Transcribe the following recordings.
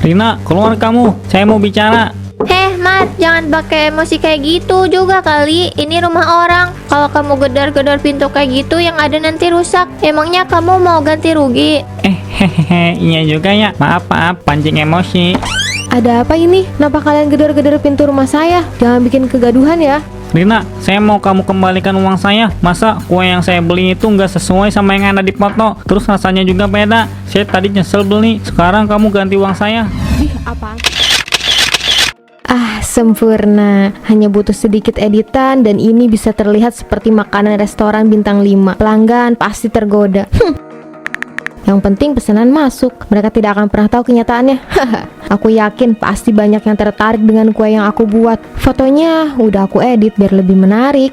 Rina, keluar kamu. Saya mau bicara. Mat, jangan pakai emosi kayak gitu juga kali. Ini rumah orang. Kalau kamu gedor-gedor pintu kayak gitu, yang ada nanti rusak. Emangnya kamu mau ganti rugi? Hehehe, iya juga ya. Maaf, pancing emosi. Ada apa ini? Kenapa kalian gedor-gedor pintu rumah saya? Jangan bikin kegaduhan ya. Rina, saya mau kamu kembalikan uang saya. Masa kue yang saya beli itu nggak sesuai sama yang ada di foto? Terus rasanya juga beda. Saya tadi nyesel beli. Sekarang kamu ganti uang saya. Ih, apaan? Sempurna. Hanya butuh sedikit editan dan ini bisa terlihat seperti makanan restoran bintang 5. Pelanggan pasti tergoda. Yang penting pesanan masuk. Mereka tidak akan pernah tahu kenyataannya. Aku yakin pasti banyak yang tertarik dengan kue yang aku buat. Fotonya udah aku edit biar lebih menarik.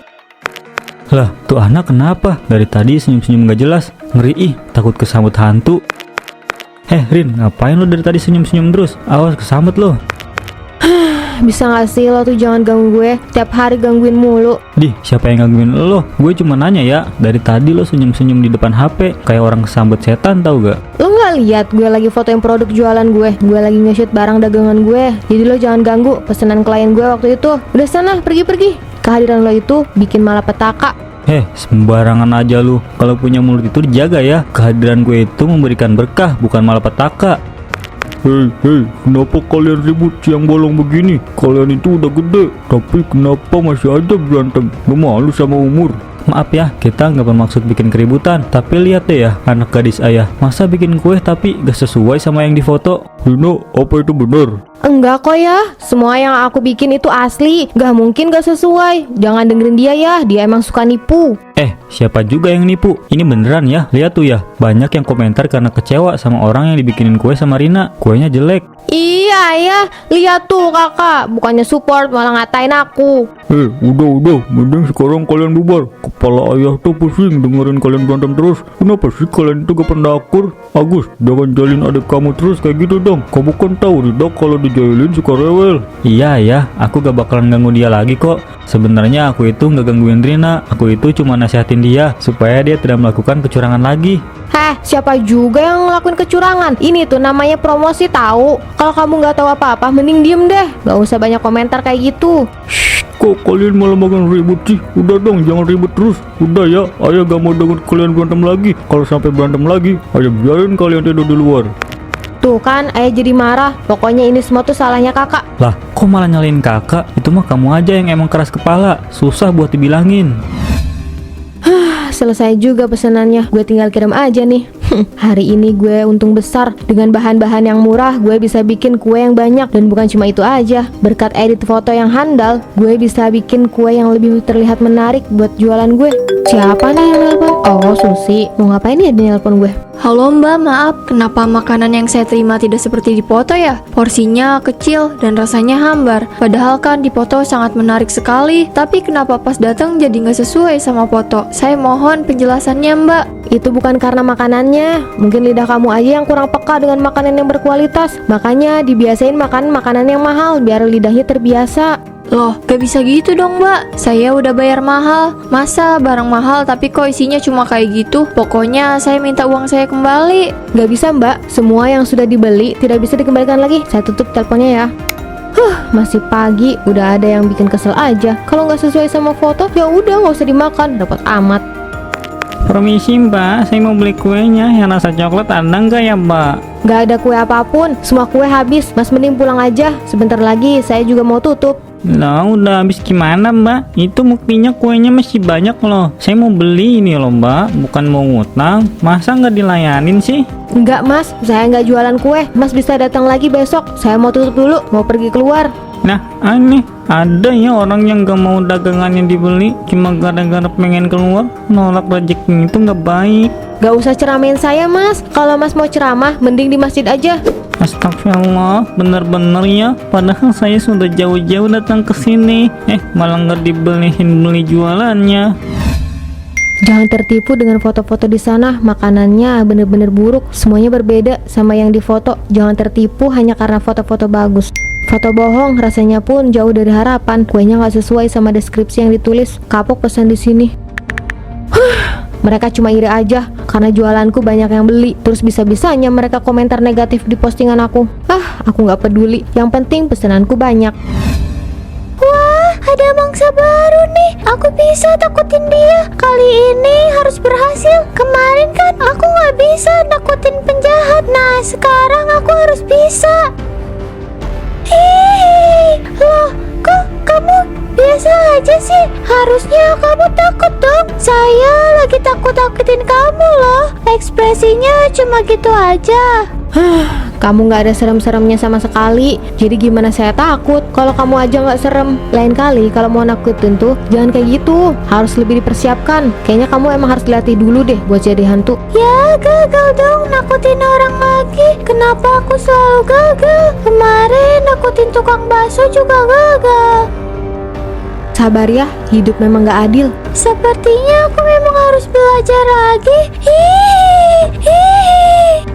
Lah, tuh anak kenapa? Dari tadi senyum-senyum gak jelas. Ngeri takut kesambut hantu. Rin, ngapain lo dari tadi senyum-senyum terus? Awas kesambut lo. Bisa gak sih lo tuh jangan ganggu gue? Tiap hari gangguin mulu. Siapa yang gangguin lo? Gue cuma nanya ya. Dari tadi lo senyum-senyum di depan HP kayak orang kesambet setan, tau gak? Lo gak lihat gue lagi fotoin produk jualan gue? Gue lagi nge-shoot barang dagangan gue. Jadi lo jangan ganggu pesanan klien gue waktu itu. Udah sana, pergi. Kehadiran lo itu bikin malapetaka. Sembarangan aja lu. Kalau punya mulut itu dijaga ya. Kehadiran gue itu memberikan berkah, bukan malapetaka. Hei, kenapa kalian ribut siang bolong begini? Kalian itu udah gede, tapi kenapa masih aja berantem? Gak malu sama umur? Maaf ya, kita nggak bermaksud bikin keributan. Tapi lihat deh ya, anak gadis ayah. Masa bikin kue tapi gak sesuai sama yang difoto? Dino, apa itu benar? Enggak kok ya, semua yang aku bikin itu asli. Gak mungkin gak sesuai. Jangan dengerin dia ya, dia emang suka nipu. Siapa juga yang nipu? Ini beneran ya, lihat tuh ya. Banyak yang komentar karena kecewa sama orang yang dibikinin kue sama Rina. Kuenya jelek. Iya ya, lihat tuh kakak. Bukannya support malah ngatain aku. Udah, mending sekarang kalian bubar. Kepala ayah tuh pusing dengerin kalian berantem terus. Kenapa sih kalian itu gak pernah akur? Agus, jangan jalin adik kamu terus kayak gitu dong. Kamu kan tahu Rida kalau dijailin suka rewel. Iya ya, aku gak bakalan ganggu dia lagi kok. Sebenarnya aku itu gak gangguin Rina. Aku itu cuma nasihatin dia supaya dia tidak melakukan kecurangan lagi. Siapa juga yang ngelakuin kecurangan? Ini tuh namanya promosi tahu. Kalau kamu nggak tahu apa-apa, mending diem deh. Gak usah banyak komentar kayak gitu. Kok kalian malah makan ribut sih? Udah dong, jangan ribut terus. Udah ya, ayah gak mau denger kalian berantem lagi. Kalau sampai berantem lagi, ayah biarin kalian tidur di luar. Tuh kan, ayah jadi marah. Pokoknya ini semua tuh salahnya kakak. Lah, kok malah nyalain kakak? Itu mah kamu aja yang emang keras kepala. Susah buat dibilangin. Selesai juga pesanannya, gue tinggal kirim aja nih. Hari ini gue untung besar. Dengan bahan-bahan yang murah, gue bisa bikin kue yang banyak. Dan bukan cuma itu aja, berkat edit foto yang handal, gue bisa bikin kue yang lebih terlihat menarik buat jualan gue. Siapa nih yang nelpon? Oh, Susi. Mau ngapain ya dia nelpon gue? Halo mbak, maaf, kenapa makanan yang saya terima tidak seperti di foto ya? Porsinya kecil dan rasanya hambar. Padahal kan di foto sangat menarik sekali. Tapi kenapa pas datang jadi nggak sesuai sama foto? Saya mohon penjelasannya mbak. Itu bukan karena makanannya. Mungkin lidah kamu aja yang kurang peka dengan makanan yang berkualitas. Makanya dibiasain makan makanan yang mahal biar lidahnya terbiasa. Loh, gak bisa gitu dong mbak. Saya udah bayar mahal. Masa barang mahal tapi kok isinya cuma kayak gitu? Pokoknya saya minta uang saya kembali. Gak bisa mbak, semua yang sudah dibeli tidak bisa dikembalikan lagi. Saya tutup teleponnya ya. Masih pagi, udah ada yang bikin kesel aja. Kalau nggak sesuai sama foto, ya udah nggak usah dimakan. Repot amat. Permisi mbak, saya mau beli kuenya. Yang rasa coklat ada nggak ya mbak? Gak ada kue apapun, semua kue habis. Mas mending pulang aja. Sebentar lagi saya juga mau tutup. Lah udah habis gimana mbak? Itu buktinya kuenya masih banyak loh. Saya mau beli ini loh mbak, bukan mau ngutang. Masa nggak dilayanin sih? Enggak mas, saya nggak jualan kue. Mas bisa datang lagi besok. Saya mau tutup dulu, mau pergi keluar. Nah aneh, ada ya orang yang gak mau dagangannya dibeli cuma gara-gara pengen keluar. Nolak rezeki itu nggak baik. Gak usah ceramain saya mas. Kalau mas mau ceramah, mending di masjid aja. Astagfirullah, bener-bener ya. Padahal saya sudah jauh-jauh datang ke sini. Malah nggak dibeliin beli jualannya. Jangan tertipu dengan foto-foto di sana. Makanannya bener-bener buruk. Semuanya berbeda sama yang difoto. Jangan tertipu hanya karena foto-foto bagus. Foto bohong rasanya pun jauh dari harapan. Kuenya nggak sesuai sama deskripsi yang ditulis. Kapok pesan di sini. Mereka cuma iri aja karena jualanku banyak yang beli. Terus bisa-bisanya mereka komentar negatif di postingan aku. Aku nggak peduli. Yang penting pesananku banyak. Wah, ada mangsa baru nih. Aku bisa takutin dia. Kali ini harus berhasil. Kemarin kan aku nggak bisa nakutin penjahat. Nah, sekarang aku harus bisa. Hihihi, loh, kok kamu biasa aja sih? Harusnya kamu takut dong. Saya lagi takut-takutin kamu loh. Ekspresinya cuma gitu aja. Kamu nggak ada serem-seremnya sama sekali. Jadi gimana saya takut kalau kamu aja nggak serem? Lain kali kalau mau nakutin tuh jangan kayak gitu. Harus lebih dipersiapkan. Kayaknya kamu emang harus dilatih dulu deh buat jadi hantu. Ya, gagal dong nakutin orang lagi. Kenapa aku selalu gagal? Kemarin nakutin tukang bakso juga gagal. Sabar ya, hidup memang nggak adil. Sepertinya aku memang harus belajar lagi. Hihihi.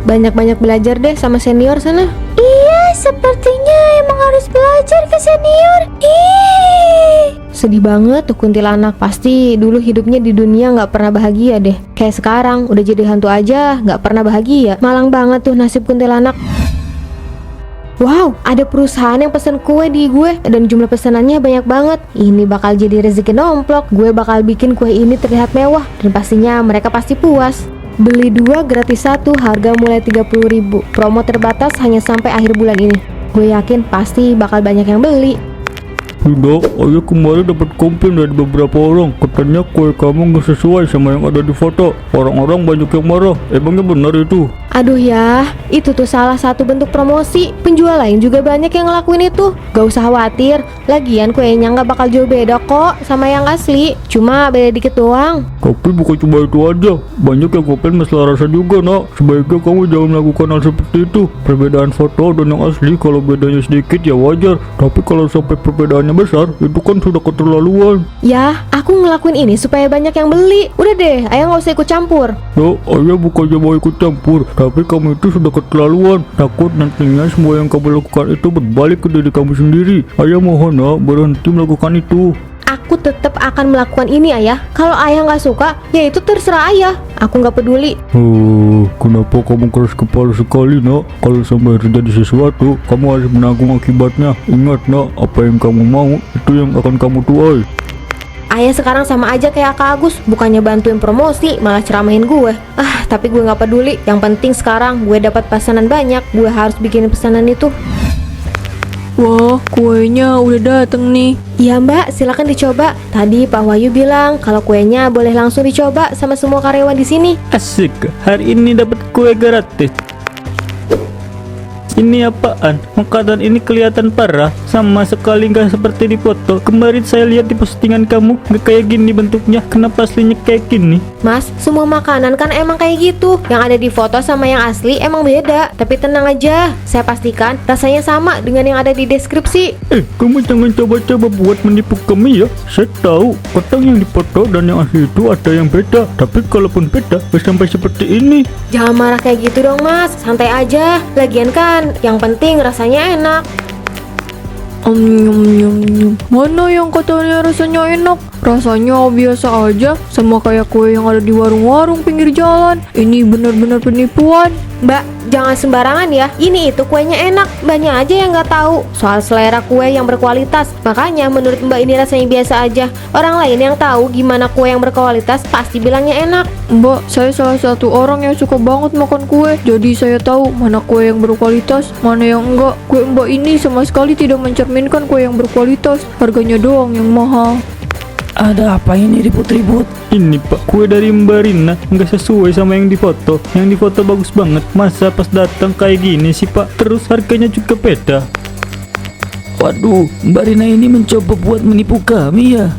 Banyak-banyak belajar deh sama senior sana. Iya, sepertinya emang harus belajar ke senior. Hihihi. Sedih banget tuh kuntilanak. Pasti dulu hidupnya di dunia nggak pernah bahagia deh. Kayak sekarang udah jadi hantu aja nggak pernah bahagia. Malang banget tuh nasib kuntilanak. Wow, ada perusahaan yang pesen kue di gue dan jumlah pesanannya banyak banget. Ini bakal jadi rezeki nomplok. Gue bakal bikin kue ini terlihat mewah dan pastinya mereka pasti puas. Beli 2 gratis 1, harga mulai 30.000. Promo terbatas hanya sampai akhir bulan ini. Gue yakin pasti bakal banyak yang beli. Tidak, ayah kemarin dapat komplain dari beberapa orang. Katanya kue kamu nggak sesuai sama yang ada di foto. Orang-orang banyak yang marah. Emangnya benar itu? Aduh ya, itu tuh salah satu bentuk promosi. Penjual lain juga banyak yang ngelakuin itu. Gak usah khawatir, lagian kuenya nggak bakal jauh beda kok sama yang asli. Cuma beda dikit doang. Tapi bukan cuma itu aja. Banyak yang komplain masalah rasa juga, nak. Sebaiknya kamu jangan melakukan hal seperti itu. Perbedaan foto dan yang asli kalau bedanya sedikit ya wajar. Tapi kalau sampai perbedaannya besar, itu kan sudah keterlaluan. Ya, aku ngelakuin ini supaya banyak yang beli. Udah deh, ayah nggak usah ikut campur. Ya, ayah bukannya mau ikut campur, tapi kamu itu sudah keterlaluan. Takut nantinya semua yang kamu lakukan itu berbalik ke diri kamu sendiri. Ayah mohon, nak, berhenti melakukan itu. Aku tetap akan melakukan ini, ayah. Kalau ayah nggak suka, ya itu terserah ayah. Aku nggak peduli. Kenapa kamu keras kepala sekali, nak? Kalau sampai terjadi sesuatu, kamu harus menanggung akibatnya. Ingat, nak, apa yang kamu mau, itu yang akan kamu tuai. Ayah sekarang sama aja kayak Kak Agus, bukannya bantuin promosi, malah ceramahin gue. Tapi gue nggak peduli. Yang penting sekarang gue dapat pesanan banyak. Gue harus bikin pesanan itu. Wah, kuenya udah dateng nih. Iya mbak, silakan dicoba. Tadi Pak Wahyu bilang kalau kuenya boleh langsung dicoba sama semua karyawan di sini. Asik, hari ini dapat kue gratis. Ini apaan? Makanan ini kelihatan parah, sama sekali nggak seperti di foto. Kemarin saya lihat di postingan kamu, nggak kayak gini bentuknya. Kenapa aslinya kayak gini? Mas, semua makanan kan emang kayak gitu. Yang ada di foto sama yang asli emang beda. Tapi tenang aja, saya pastikan rasanya sama dengan yang ada di deskripsi. Kamu jangan coba-coba buat menipu kami ya. Saya tahu, kotak yang di foto dan yang asli itu ada yang beda. Tapi kalaupun beda, sampai seperti ini. Jangan marah kayak gitu dong mas, santai aja. Lagian kan, yang penting rasanya enak. Nyum nyum nyum. Mana yang katanya rasanya enak? Rasanya biasa aja, sama kayak kue yang ada di warung-warung pinggir jalan. Ini benar-benar penipuan. Mbak, jangan sembarangan ya. Ini itu kuenya enak, mbaknya aja yang nggak tahu soal selera kue yang berkualitas. Makanya menurut mbak ini rasanya biasa aja. Orang lain yang tahu gimana kue yang berkualitas pasti bilangnya enak. Mbak, saya salah satu orang yang suka banget makan kue. Jadi saya tahu mana kue yang berkualitas, mana yang enggak. Kue mbak ini sama sekali tidak mencerminkan kue yang berkualitas. Harganya doang yang mahal. Ada apa ini ribut-ribut? Ini pak, kue dari Mbak Rina nggak sesuai sama yang di foto. Yang di foto bagus banget, masa pas datang kayak gini sih pak? Terus harganya juga beda. Waduh, Mbak Rina ini mencoba buat menipu kami ya?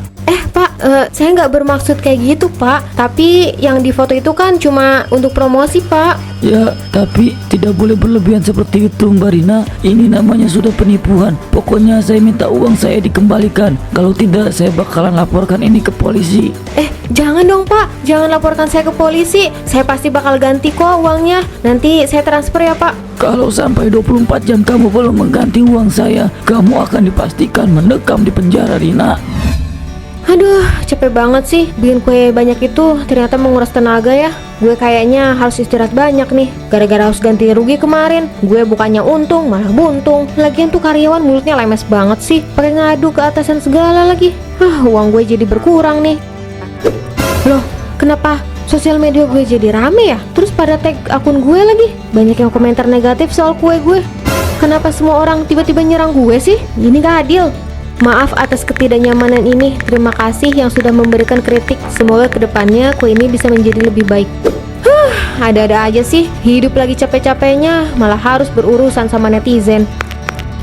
Pak, saya nggak bermaksud kayak gitu pak. Tapi yang di foto itu kan cuma untuk promosi pak. Ya, tapi tidak boleh berlebihan seperti itu Mbak Rina. Ini namanya sudah penipuan. Pokoknya saya minta uang saya dikembalikan. Kalau tidak, saya bakalan laporkan ini ke polisi. Jangan dong pak, jangan laporkan saya ke polisi. Saya pasti bakal ganti kok uangnya. Nanti saya transfer ya pak. Kalau sampai 24 jam kamu belum mengganti uang saya, kamu akan dipastikan mendekam di penjara, Rina. Aduh, capek banget sih. Bikin kue banyak itu ternyata menguras tenaga ya. Gue kayaknya harus istirahat banyak nih. Gara-gara harus ganti rugi kemarin. Gue bukannya untung, malah buntung. Lagian tuh karyawan mulutnya lemes banget sih. Pakai ngadu ke atasan segala lagi. Uang gue jadi berkurang nih. Loh, kenapa sosial media gue jadi rame ya? Terus pada tag akun gue lagi. Banyak yang komentar negatif soal kue gue. Kenapa semua orang tiba-tiba nyerang gue sih? Ini gak adil. Maaf atas ketidaknyamanan ini. Terima kasih yang sudah memberikan kritik. Semoga kedepannya kue ini bisa menjadi lebih baik. Ada-ada aja sih. Hidup lagi capek-capeknya malah harus berurusan sama netizen.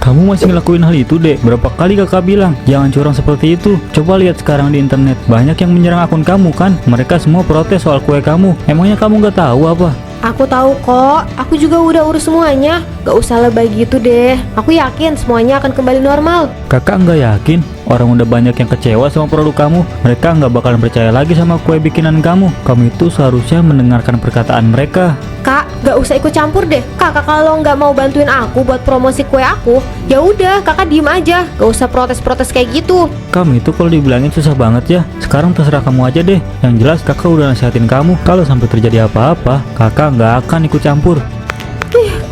Kamu masih ngelakuin hal itu, Dek? Berapa kali kakak bilang jangan curang seperti itu? Coba lihat sekarang di internet, banyak yang menyerang akun kamu kan? Mereka semua protes soal kue kamu. Emangnya kamu nggak tahu apa? Aku tahu kok, aku juga udah urus semuanya. Gak usah lebay gitu deh. Aku yakin semuanya akan kembali normal. Kakak nggak yakin? Orang udah banyak yang kecewa sama produk kamu. Mereka nggak bakalan percaya lagi sama kue bikinan kamu. Kamu itu seharusnya mendengarkan perkataan mereka. Kak, gak usah ikut campur deh. Kakak kalau nggak mau bantuin aku buat promosi kue aku, ya udah kakak diem aja. Gak usah protes-protes kayak gitu. Kamu itu kalau dibilangin susah banget ya. Sekarang terserah kamu aja deh. Yang jelas kakak udah nasihatin kamu. Kalau sampai terjadi apa-apa, kakak nggak akan ikut campur.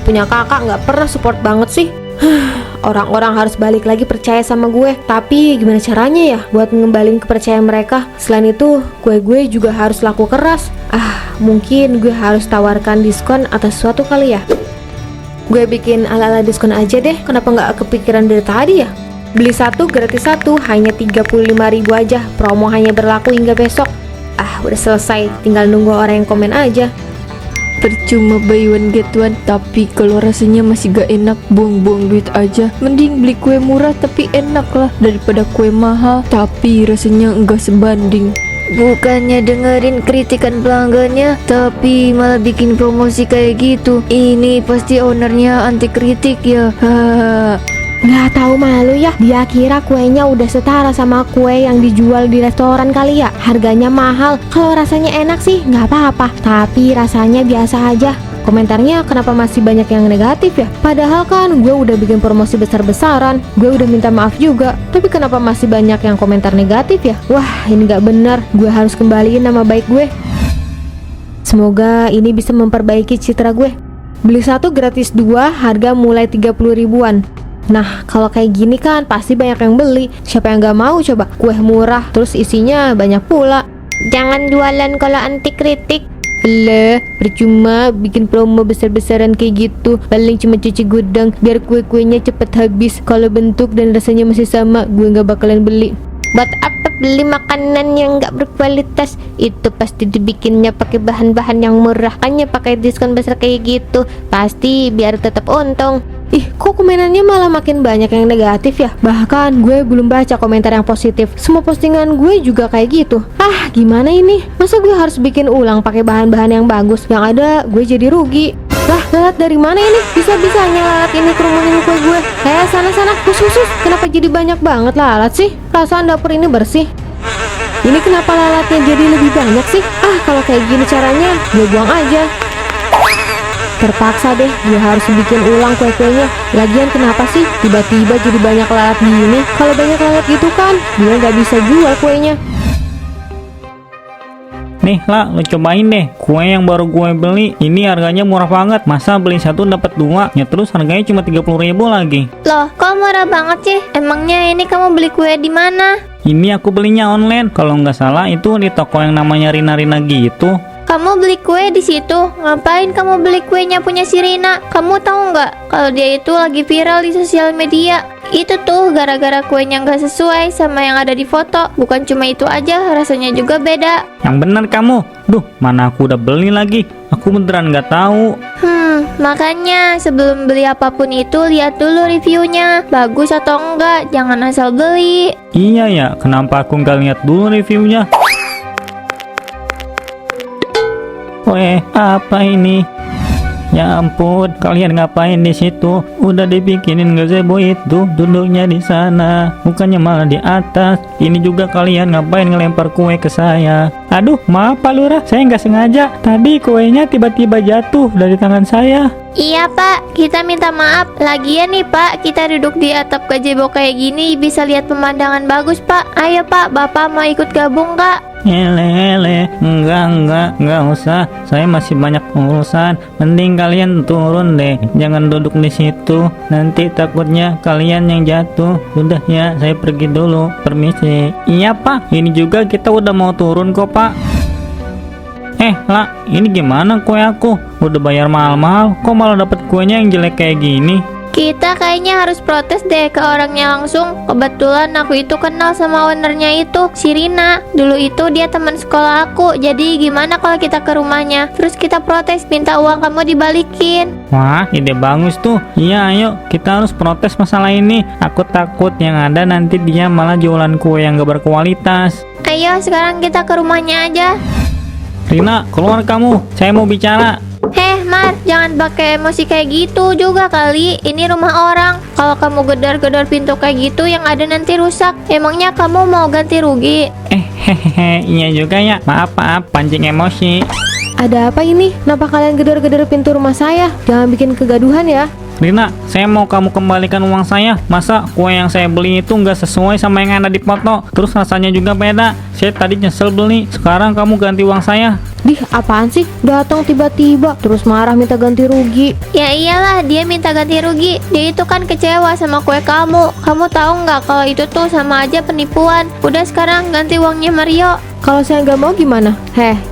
Punya kakak nggak pernah support banget sih. Orang-orang harus balik lagi percaya sama gue. Tapi gimana caranya ya buat ngembalin kepercayaan mereka? Selain itu, gue juga harus laku keras. Mungkin gue harus tawarkan diskon atas sesuatu kali ya. Gue bikin ala-ala diskon aja deh. Kenapa nggak kepikiran dari tadi ya? Beli satu gratis satu, hanya 35.000 aja. Promo hanya berlaku hingga besok. Udah selesai, tinggal nunggu orang yang komen aja. Percuma buy one get one, tapi kalau rasanya masih gak enak, buang-buang duit aja. Mending beli kue murah tapi enak lah, daripada kue mahal tapi rasanya enggak sebanding. Bukannya dengerin kritikan pelanggannya, tapi malah bikin promosi kayak gitu. Ini pasti ownernya anti kritik ya. Nggak tahu malu ya, dia kira kuenya udah setara sama kue yang dijual di restoran kali ya. Harganya mahal, kalau rasanya enak sih nggak apa-apa, tapi rasanya biasa aja. Komentarnya kenapa masih banyak yang negatif ya? Padahal kan gue udah bikin promosi besar-besaran, gue udah minta maaf juga, tapi kenapa masih banyak yang komentar negatif ya? Wah, ini nggak bener, gue harus kembaliin nama baik gue. Semoga ini bisa memperbaiki citra gue. Beli satu gratis dua, harga mulai 30 ribuan. Nah, kalau kayak gini kan pasti banyak yang beli. Siapa yang gak mau coba? Kue murah, terus isinya banyak pula. Jangan jualan kalau anti kritik. Lah, percuma bikin promo besar-besaran kayak gitu. Paling cuma cuci gudang biar kue-kuenya cepet habis. Kalau bentuk dan rasanya masih sama, gue gak bakalan beli. Buat apa beli makanan yang gak berkualitas? Itu pasti dibikinnya pakai bahan-bahan yang murah. Hanya pakai diskon besar kayak gitu. Pasti biar tetap untung. Kok komenannya malah makin banyak yang negatif ya? Bahkan gue belum baca komentar yang positif. Semua postingan gue juga kayak gitu. Gimana ini? Masa gue harus bikin ulang pakai bahan-bahan yang bagus? Yang ada gue jadi rugi. Lah, lalat dari mana ini? Bisa-bisanya lalat ini kerumunin kue gue. Sana-sana, khusus. Kenapa jadi banyak banget lalat sih? Perasaan dapur ini bersih. Ini kenapa lalatnya jadi lebih banyak sih? Kalau kayak gini caranya, gue buang aja. Terpaksa deh, gue harus bikin ulang kue-kuenya. Lagian kenapa sih tiba-tiba jadi banyak lalat gini? Kalau banyak lalat gitu kan, gue gak bisa jual kuenya. Nih lah, lu cobain deh. Kue yang baru gue beli, ini harganya murah banget. Masa beli satu dapat dua? Ya terus harganya cuma 30 ribu lagi. Loh, kok murah banget sih? Emangnya ini kamu beli kue di mana? Ini aku belinya online. Kalau nggak salah itu di toko yang namanya Rina gitu. Kamu beli kue di situ? Ngapain kamu beli kuenya punya si Rina? Kamu tahu nggak kalau dia itu lagi viral di sosial media? Itu tuh gara-gara kuenya nggak sesuai sama yang ada di foto. Bukan cuma itu aja, rasanya juga beda. Yang bener kamu. Duh, mana aku udah beli lagi. Aku beneran nggak tahu. Makanya sebelum beli apapun itu lihat dulu reviewnya. Bagus atau enggak, jangan asal beli. Iya ya, kenapa aku nggak lihat dulu reviewnya? Apa ini? Ya ampun, kalian ngapain di situ? Udah dibikinin gazebo itu, duduknya di sana, bukannya malah di atas. Ini juga kalian ngapain ngelempar kue ke saya? Aduh, maaf Pak Lurah, saya nggak sengaja. Tadi kuenya tiba-tiba jatuh dari tangan saya. Iya Pak, kita minta maaf. Lagian nih Pak, kita duduk di atap gazebo kayak gini bisa lihat pemandangan bagus Pak. Ayo Pak, Bapak mau ikut gabung Kak? Enggak usah. Saya masih banyak urusan. Mending kalian turun deh. Jangan duduk di situ. Nanti takutnya kalian yang jatuh. Udah ya, saya pergi dulu. Permisi. Iya Pak, ini juga kita udah mau turun kok Pak. Lah, ini gimana kue aku? Udah bayar mahal-mahal, kok malah dapet kuenya yang jelek kayak gini? Kita kayaknya harus protes deh ke orangnya langsung. Kebetulan aku itu kenal sama ownernya itu, si Rina. Dulu itu dia teman sekolah aku. Jadi gimana kalau kita ke rumahnya, terus kita protes, minta uang kamu dibalikin. Wah, ide bagus tuh. Iya, ayo kita harus protes masalah ini. Aku takut yang ada nanti dia malah jualan kue yang gak berkualitas. Ayo sekarang kita ke rumahnya aja. Rina, keluar kamu. Saya mau bicara. Mar, jangan pakai emosi kayak gitu juga kali. Ini rumah orang. Kalau kamu gedor-gedor pintu kayak gitu, yang ada nanti rusak. Emangnya kamu mau ganti rugi? Iya juga ya. Maaf, pancing emosi. Ada apa ini? Kenapa kalian gedor-gedor pintu rumah saya? Jangan bikin kegaduhan ya. Rina, saya mau kamu kembalikan uang saya. Masa kue yang saya beli itu nggak sesuai sama yang ada di foto? Terus rasanya juga beda. Saya tadi nyesel beli. Sekarang kamu ganti uang saya. Dih, apaan sih? Datang tiba-tiba terus marah minta ganti rugi. Ya iyalah, dia minta ganti rugi. Dia itu kan kecewa sama kue kamu. Kamu tahu nggak kalau itu tuh sama aja penipuan. Udah sekarang ganti uangnya Mario. Kalau saya nggak mau gimana?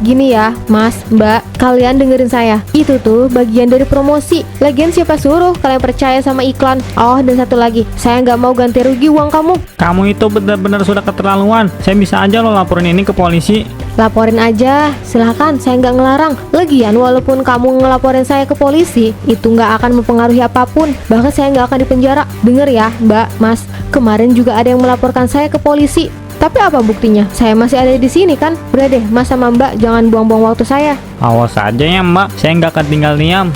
Gini ya, Mas, Mbak, kalian dengerin saya. Itu tuh bagian dari promosi. Lagian siapa suruh kalian percaya sama iklan? Oh, dan satu lagi, saya nggak mau ganti rugi uang kamu. Kamu itu benar-benar sudah keterlaluan. Saya bisa aja lo laporin ini ke polisi. Laporin aja, silahkan, saya nggak ngelarang. Lagian walaupun kamu ngelaporin saya ke polisi, itu nggak akan mempengaruhi apapun. Bahkan saya nggak akan dipenjara. Denger ya, Mbak, Mas, kemarin juga ada yang melaporkan saya ke polisi. Tapi apa buktinya? Saya masih ada di sini kan? Udah deh, Mas sama Mbak jangan buang-buang waktu saya. Awas aja ya Mbak, saya nggak akan tinggal diam.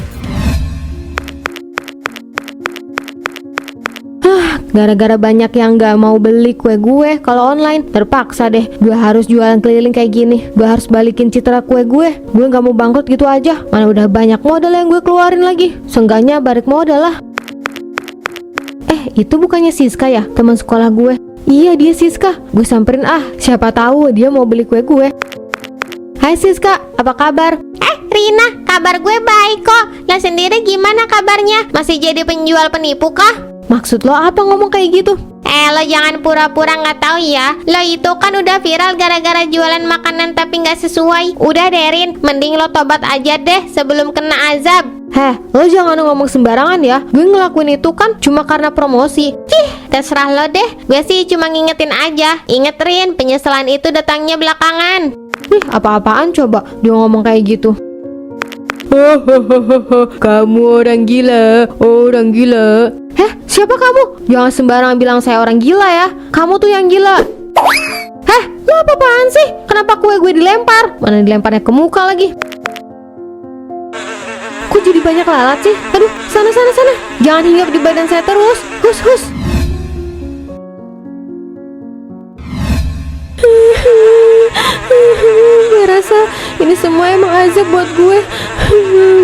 Gara-gara banyak yang nggak mau beli kue gue kalau online, terpaksa deh gue harus jualan keliling kayak gini. Gue harus balikin citra kue gue. Gue nggak mau bangkrut gitu aja. Mana udah banyak modal yang gue keluarin lagi. Seenggaknya balik modal lah. Itu bukannya Siska ya, teman sekolah gue? Iya, dia Siska. Gue samperin siapa tahu dia mau beli kue gue. Hai Siska, apa kabar? Rina, kabar gue baik kok. Lo sendiri gimana kabarnya? Masih jadi penjual penipu kah? Maksud lo apa ngomong kayak gitu? Lo jangan pura-pura nggak tahu ya. Lo itu kan udah viral gara-gara jualan makanan tapi nggak sesuai. Udah deh Rin, mending lo tobat aja deh sebelum kena azab. Lo jangan ngomong sembarangan ya. Gue ngelakuin itu kan cuma karena promosi. Terserah lo deh. Gue sih cuma ngingetin aja. Inget Rin, penyesalan itu datangnya belakangan. Apa-apaan coba dia ngomong kayak gitu. Kamu orang gila. Siapa kamu? Jangan sembarangan bilang saya orang gila ya. Kamu tuh yang gila. Lo apa-apaan sih? Kenapa kue gue dilempar? Mana dilemparnya ke muka lagi? Kok jadi banyak lalat sih? Aduh, sana. Jangan hinggap di badan saya terus. Hus. Gue rasa ini semua emang azab buat gue.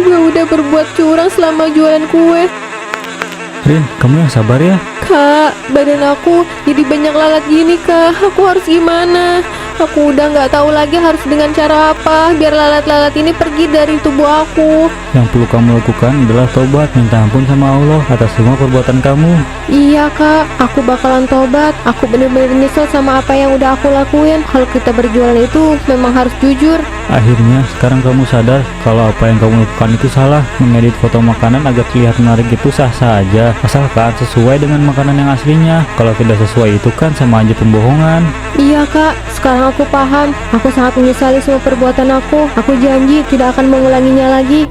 Gue udah berbuat curang selama jualan kue. Rin, kamu yang sabar ya. Kak, badan aku jadi banyak lalat gini kak. Aku harus gimana? Aku udah nggak tahu lagi harus dengan cara apa biar lalat-lalat ini pergi dari tubuh aku. Yang perlu kamu lakukan adalah tobat, minta ampun sama Allah atas semua perbuatan kamu. Iya kak, aku bakalan tobat. Aku bener-bener nyesel sama apa yang udah aku lakuin. Kalau kita berjualan itu memang harus jujur. Akhirnya sekarang kamu sadar kalau apa yang kamu lakukan itu salah. Mengedit foto makanan agar terlihat menarik itu sah-sah aja, asalkan sesuai dengan makanan yang aslinya. Kalau tidak sesuai itu kan sama aja pembohongan. Iya kak, sekarang aku paham. Aku sangat menyesali semua perbuatan aku. Aku janji tidak akan mengulanginya lagi.